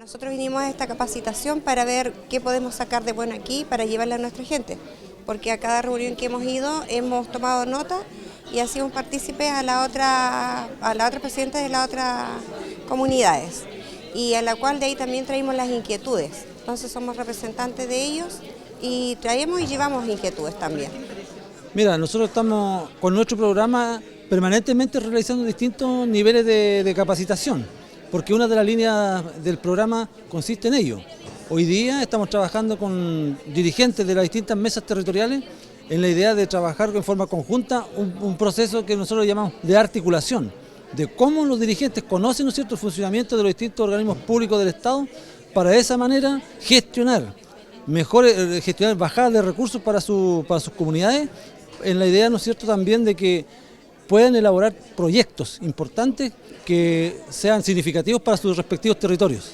Nosotros vinimos a esta capacitación para ver qué podemos sacar de bueno aquí para llevarle a nuestra gente, porque a cada reunión que hemos ido hemos tomado nota y hacemos partícipes a la otra presidenta de las otras comunidades, y a la cual de ahí también traemos las inquietudes. Entonces somos representantes de ellos y traemos y llevamos inquietudes también. Mira, nosotros estamos con nuestro programa permanentemente realizando distintos niveles de capacitación, porque una de las líneas del programa consiste en ello. Hoy día estamos trabajando con dirigentes de las distintas mesas territoriales en la idea de trabajar en forma conjunta un proceso que nosotros llamamos de articulación, de cómo los dirigentes conocen, ¿no es cierto?, el funcionamiento de los distintos organismos públicos del Estado, para de esa manera gestionar bajadas de recursos para sus comunidades, en la idea, ¿no es cierto?, también de que puedan elaborar proyectos importantes que sean significativos para sus respectivos territorios.